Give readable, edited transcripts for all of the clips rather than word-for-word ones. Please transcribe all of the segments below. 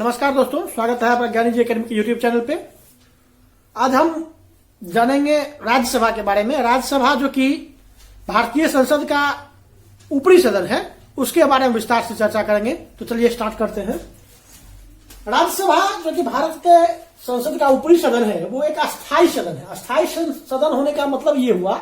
नमस्कार दोस्तों, स्वागत है आपका ज्ञानी जी एकेडमी के यूट्यूब चैनल पे। आज हम जानेंगे राज्यसभा के बारे में। राज्यसभा जो कि भारतीय संसद का ऊपरी सदन है, उसके बारे में विस्तार से चर्चा करेंगे। तो चलिए स्टार्ट करते हैं। राज्यसभा जो कि भारत के संसद का ऊपरी सदन है, वो एक अस्थायी सदन है। अस्थायी सदन होने का मतलब ये हुआ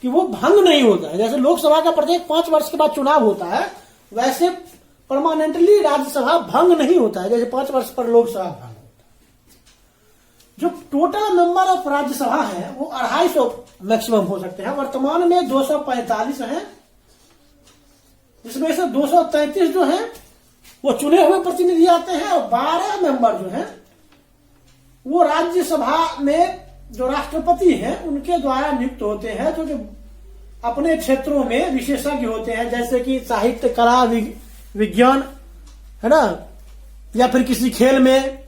कि वो भंग नहीं होता है। जैसे लोकसभा का प्रत्येक 5 वर्ष के बाद चुनाव होता है, वैसे परमानेंटली राज्यसभा भंग नहीं होता है। जैसे 5 वर्ष पर लोकसभा भंग होता है। जो टोटल मेंबर ऑफ राज्यसभा है वो 250 मैक्सिमम हो सकते हैं। वर्तमान में 245 हैं, जिसमें से 233 जो हैं वो चुने हुए प्रतिनिधि आते हैं और 12 मेंबर जो हैं वो राज्यसभा में जो राष्ट्रपति हैं उनके द्वारा नियुक्त होते हैं, जो अपने क्षेत्रों में विशेषज्ञ होते हैं। जैसे कि साहित्य, कला, विज्ञान, है ना, या फिर किसी खेल में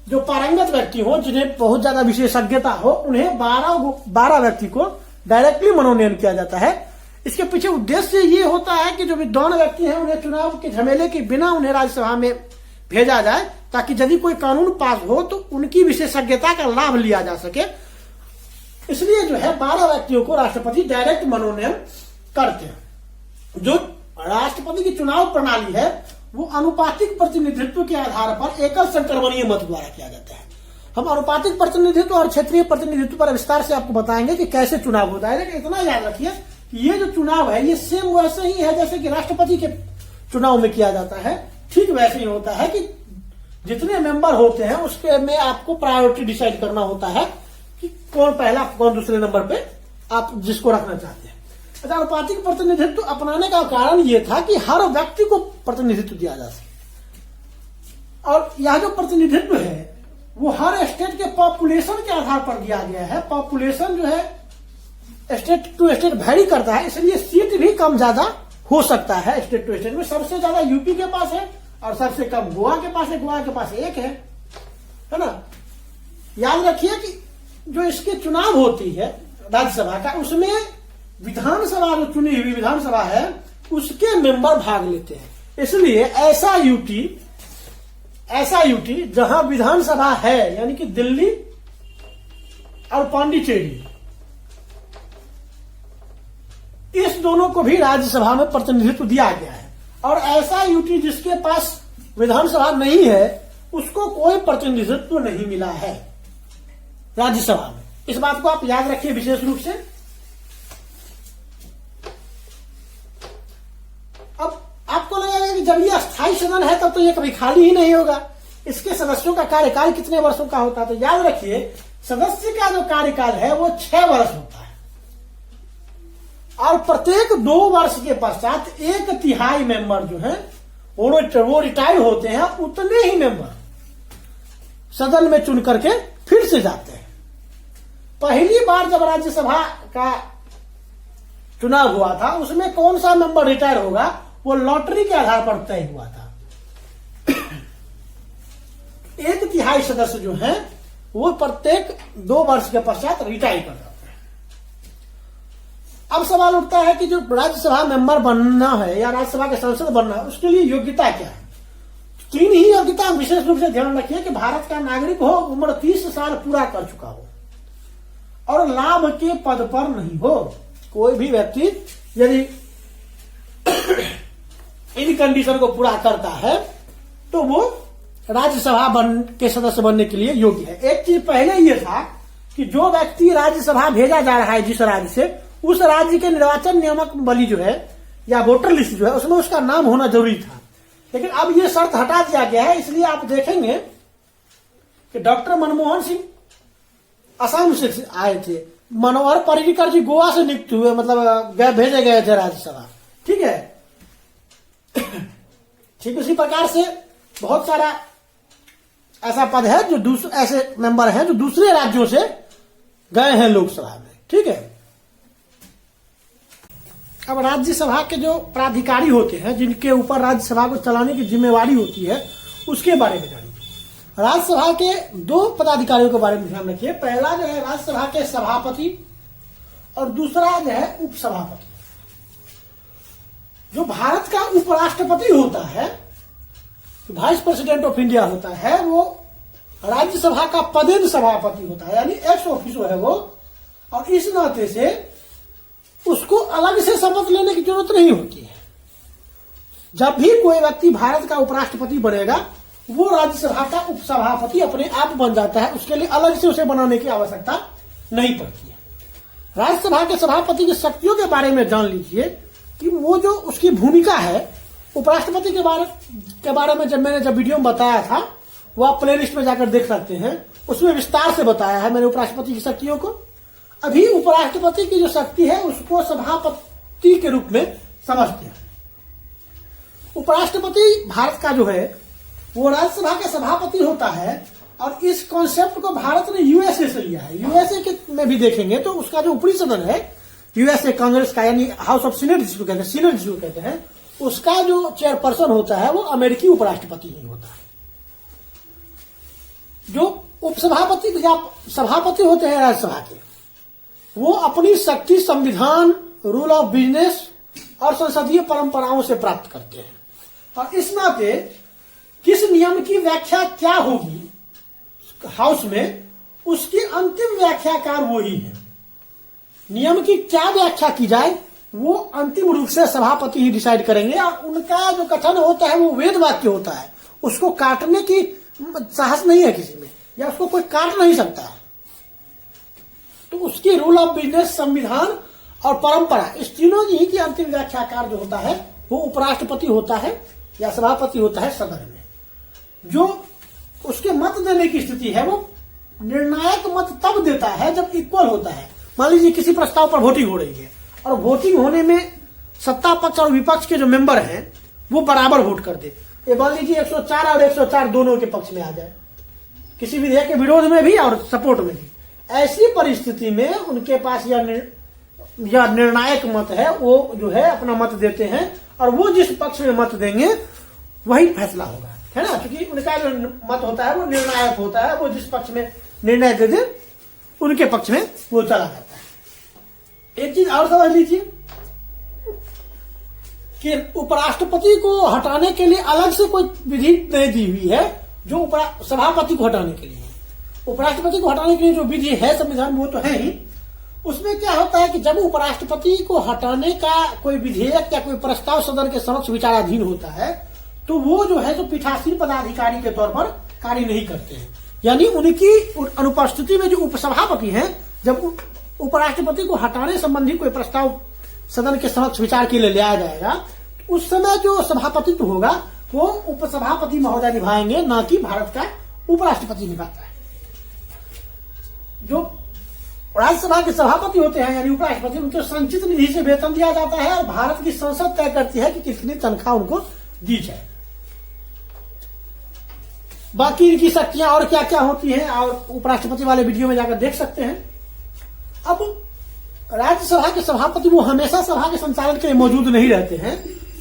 जो पारंगत व्यक्ति हो, जिन्हें बहुत ज्यादा विशेषज्ञता हो, उन्हें 12 व्यक्ति को डायरेक्टली मनोनयन किया जाता है। इसके पीछे उद्देश्य ये होता है कि जो विद्वान व्यक्ति हैं उन्हें चुनाव के झमेले के बिना उन्हें राज्यसभा में भेजा जाए, ताकि यदि कोई कानून पास हो तो उनकी विशेषज्ञता का लाभ लिया जा सके। इसलिए जो है 12 व्यक्तियों को राष्ट्रपति डायरेक्ट मनोनयन करते हैं। जो राष्ट्रपति की चुनाव प्रणाली है वो अनुपातिक प्रतिनिधित्व के आधार पर एकल संक्रमणीय मत द्वारा किया जाता है। हम अनुपातिक प्रतिनिधित्व और क्षेत्रीय प्रतिनिधित्व पर विस्तार से आपको बताएंगे कि कैसे चुनाव होता है। लेकिन इतना याद रखिए कि ये जो चुनाव है ये सेम वैसे ही है जैसे कि राष्ट्रपति के चुनाव में किया जाता है। ठीक वैसे ही होता है कि जितने मेंबर होते हैं उसके में आपको प्रायोरिटी डिसाइड करना होता है कि कौन पहला कौन दूसरे नंबर पे आप जिसको रखना चाहते हैं। अनुपातिक प्रतिनिधित्व अपनाने का कारण यह था कि हर व्यक्ति को प्रतिनिधित्व दिया जा सके। और यह जो प्रतिनिधित्व है वो हर स्टेट के पॉपुलेशन के आधार पर दिया गया है। पॉपुलेशन जो है स्टेट टू स्टेट वैरी करता है, इसलिए सीट भी कम ज्यादा हो सकता है। स्टेट टू स्टेट में सबसे ज्यादा यूपी के पास है और सबसे कम गोवा के पास है। गोवा के पास 1 है ना। याद रखिए कि जो इसके चुनाव होती है राज्यसभा का, उसमें विधानसभा जो चुनी हुई विधानसभा है उसके मेंबर भाग लेते हैं। इसलिए ऐसा यूटी जहां विधानसभा है, यानी कि दिल्ली और पांडिचेरी, इस दोनों को भी राज्यसभा में प्रतिनिधित्व दिया गया है। और ऐसा यूटी जिसके पास विधानसभा नहीं है उसको कोई प्रतिनिधित्व नहीं मिला है राज्यसभा में। इस बात को आप याद रखिए विशेष रूप से। अब आपको लगेगा कि जब ये अस्थायी सदन है तब तो ये कभी खाली ही नहीं होगा। इसके सदस्यों का कार्यकाल कितने वर्षों का होता है? तो याद रखिए सदस्य का जो कार्यकाल है वो 6 वर्ष होता है और प्रत्येक 2 वर्ष के पश्चात 1/3 मेंबर जो है वो रिटायर होते हैं। उतने ही मेंबर सदन में चुन करके फिर से जाते हैं। पहली बार जब राज्यसभा का चुनाव हुआ था उसमें कौन सा मेंबर रिटायर होगा वो लॉटरी के आधार पर तय हुआ था। 1/3 सदस्य जो हैं वो प्रत्येक 2 वर्ष के पश्चात रिटायर कर जाते हैं। अब सवाल उठता है कि जो राज्यसभा मेंबर बनना है या राज्यसभा के सांसद बनना है उसके लिए योग्यता क्या है? 3 ही योग्यता विशेष रूप से ध्यान रखिए कि भारत का नागरिक हो, उम्र 30 साल पूरा कर चुका हो और लाभ के पद पर नहीं हो। कोई भी व्यक्ति यदि इन कंडीशन को पूरा करता है तो वो राज्यसभा के सदस्य बनने के लिए योग्य है। एक चीज पहले ये था कि जो व्यक्ति राज्यसभा भेजा जा रहा है जिस राज्य से, उस राज्य के निर्वाचन नियामक बली जो है या वोटर लिस्ट जो है उसमें उसका नाम होना जरूरी था। लेकिन अब ये शर्त हटा दिया गया है। इसलिए आप देखेंगे कि डॉक्टर मनमोहन सिंह असम से आए थे, मनोहर पर्रिकर जी गोवा से नियुक्त हुए, मतलब भेजे गए थे राज्यसभा। ठीक है। ठीक उसी प्रकार से बहुत सारा ऐसा पद है जो ऐसे मेंबर हैं जो दूसरे राज्यों से गए हैं लोकसभा में। ठीक है। अब राज्यसभा के जो प्राधिकारी होते हैं जिनके ऊपर राज्यसभा को चलाने की जिम्मेवारी होती है उसके बारे में जानिए। राज्यसभा के 2 पदाधिकारियों के बारे में ध्यान रखिए। पहला जो है राज्यसभा के सभापति और दूसरा जो है उपसभापति। जो भारत का उपराष्ट्रपति होता है वाइस प्रेसिडेंट ऑफ इंडिया होता है वो राज्यसभा का पदेन सभापति होता है, यानी एक्स ऑफिसो है वो, और इस नाते से उसको अलग से शपथ लेने की जरूरत नहीं होती है। जब भी कोई व्यक्ति भारत का उपराष्ट्रपति बनेगा वो राज्यसभा का उपसभापति अपने आप बन जाता है, उसके लिए अलग से उसे बनाने की आवश्यकता नहीं पड़ती है। राज्यसभा के सभापति की शक्तियों के बारे में जान लीजिए कि वो जो उसकी भूमिका है उपराष्ट्रपति के बारे में जब वीडियो में बताया था वो आप प्लेलिस्ट में जाकर देख सकते हैं, उसमें विस्तार से बताया है मैंने उपराष्ट्रपति की शक्तियों को। अभी उपराष्ट्रपति की जो शक्ति है उसको सभापति के रूप में समझते हैं। उपराष्ट्रपति भारत का जो है वो राज्यसभा के सभापति होता है, और इस कॉन्सेप्ट को भारत ने यूएसए से लिया है। यूएसए के में भी देखेंगे तो उसका जो ऊपरी सदन है यूएसए कांग्रेस का, यानी हाउस ऑफ सीनेट जिसको कहते हैं, सीनेट जिसको कहते हैं, उसका जो चेयरपर्सन होता है वो अमेरिकी उपराष्ट्रपति ही होता है। जो उपसभापति या सभापति होते हैं राज्यसभा के, वो अपनी शक्ति संविधान, रूल ऑफ बिजनेस और संसदीय परंपराओं से प्राप्त करते हैं, और इस नाते किस नियम की व्याख्या क्या होगी हाउस में उसकी अंतिम व्याख्याकार वो ही है। नियम की क्या व्याख्या की जाए वो अंतिम रूप से सभापति ही डिसाइड करेंगे, और उनका जो कथन होता है वो वेद वाक्य होता है, उसको काटने की साहस नहीं है किसी में, या उसको कोई काट नहीं सकता है। तो उसकी रूल ऑफ बिजनेस, संविधान और परंपरा, इस तीनों ही की अंतिम व्याख्याकार जो होता है वो उपराष्ट्रपति होता है या सभापति होता है सदन में। जो उसके मत देने की स्थिति है वो निर्णायक मत तब देता है जब इक्वल होता है। मान लीजिए किसी प्रस्ताव पर वोटिंग हो रही है और वोटिंग होने में सत्ता पक्ष और विपक्ष के जो मेंबर हैं वो बराबर वोट कर दे। ये मान लीजिए 104 और 104 दोनों के पक्ष में आ जाए, किसी विधेयक के विरोध में भी और सपोर्ट में भी। ऐसी परिस्थिति में उनके पास यह निर्णायक मत है, वो जो है अपना मत देते हैं, और वो जिस पक्ष में मत देंगे वही फैसला होगा, है ना। क्योंकि उनका जो मत होता है वो निर्णायक होता है, वो जिस पक्ष में निर्णय दे दे उनके पक्ष में वो चला जाता है। एक चीज और समझ लीजिए कि उपराष्ट्रपति को हटाने के लिए अलग से कोई विधि नहीं दी हुई है जो सभापति को हटाने के लिए है। उपराष्ट्रपति को हटाने के लिए जो विधि है संविधान वो तो है ही। उसमें क्या होता है कि जब उपराष्ट्रपति को हटाने का कोई विधेयक या कोई प्रस्ताव सदन के समक्ष विचाराधीन होता है तो वो जो है तो पीठासीन पदाधिकारी के तौर पर कार्य नहीं करते हैं, यानी उनकी अनुपस्थिति में जो उपसभापति हैं, जब उपराष्ट्रपति को हटाने संबंधी कोई प्रस्ताव सदन के समक्ष विचार के लिए लाया जाएगा तो उस समय जो सभापतित्व होगा वो उपसभापति महोदय निभाएंगे, ना कि भारत का उपराष्ट्रपति निभाता है। जो राज्यसभा के सभापति होते हैं यानी उपराष्ट्रपति, उनको संचित निधि से वेतन दिया जाता है और भारत की संसद तय करती है कि कितनी तनख्वाह उनको दी जाए। बाकी इनकी शक्तियां और क्या क्या होती हैं और उपराष्ट्रपति वाले वीडियो में जाकर देख सकते हैं। अब राज्यसभा के सभापति वो हमेशा सभा के संचालन के लिए मौजूद नहीं रहते हैं,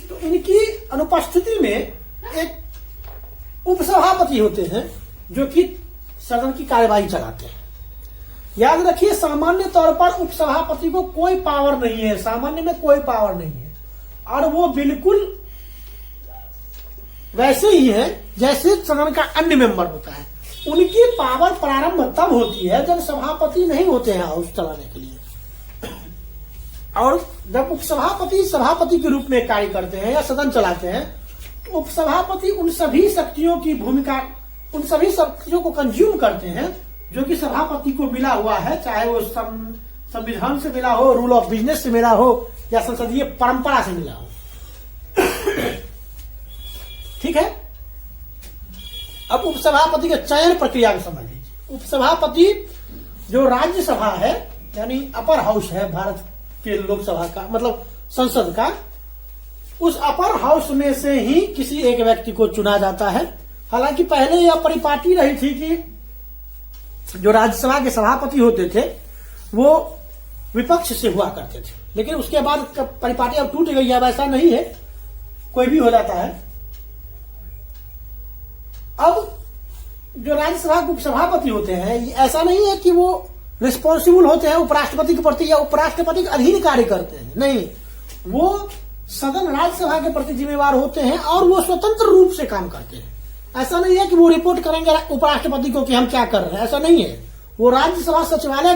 तो इनकी अनुपस्थिति में एक उपसभापति होते हैं जो कि सदन की कार्यवाही चलाते हैं। याद रखिए सामान्य तौर पर उपसभापति को कोई पावर नहीं है, सामान्य में कोई पावर नहीं है, और वो बिल्कुल वैसे ही है जैसे सदन का अन्य मेंबर होता है। उनकी पावर प्रारंभ तब होती है जब सभापति नहीं होते हैं हाउस चलाने के लिए, और जब उपसभापति सभापति के रूप में कार्य करते हैं या सदन चलाते हैं तो उपसभापति उन सभी शक्तियों की भूमिका, उन सभी शक्तियों को कंज्यूम करते हैं जो कि सभापति को मिला हुआ है, चाहे वो संविधान से मिला हो, रूल ऑफ बिजनेस से मिला हो या संसदीय परंपरा से मिला हो। ठीक है। अब उपसभापति के चयन प्रक्रिया को समझ लीजिए। उपसभापति जो राज्यसभा है यानी अपर हाउस है भारत के लोकसभा का, मतलब संसद का, उस अपर हाउस में से ही किसी एक व्यक्ति को चुना जाता है। हालांकि पहले यह परिपाटी रही थी कि जो राज्यसभा के सभापति होते थे वो विपक्ष से हुआ करते थे, लेकिन उसके बाद परिपाटी अब टूट गई है, वैसा नहीं है, कोई भी हो जाता है। अब जो राज्यसभा के उपसभापति होते हैं ऐसा नहीं है कि वो रिस्पॉन्सिबल होते हैं उपराष्ट्रपति के प्रति या उपराष्ट्रपति के अधीन कार्य करते हैं, नहीं, वो सदन राज्यसभा के प्रति जिम्मेवार होते हैं और वो स्वतंत्र रूप से काम करते हैं। ऐसा नहीं है कि वो रिपोर्ट करेंगे उपराष्ट्रपति को कि हम क्या कर रहे हैं, ऐसा नहीं है। वो राज्यसभा सचिवालय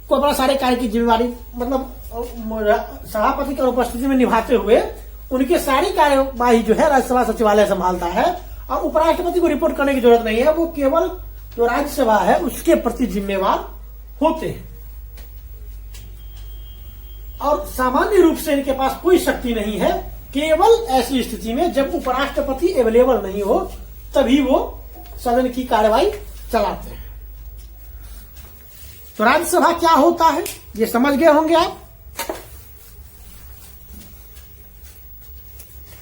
को अपना सारे कार्य की जिम्मेवारी मतलब सभापति की उपस्थिति में निभाते हुए उनकी सारी कार्यवाही जो है राज्यसभा सचिवालय संभालता है और उपराष्ट्रपति को रिपोर्ट करने की जरूरत नहीं है। वो केवल जो राज्यसभा है उसके प्रति जिम्मेवार होते हैं और सामान्य रूप से इनके पास कोई शक्ति नहीं है। केवल ऐसी स्थिति में जब उपराष्ट्रपति अवेलेबल नहीं हो तभी वो सदन की कार्यवाही चलाते हैं। तो राज्यसभा क्या होता है ये समझ गए होंगे आप।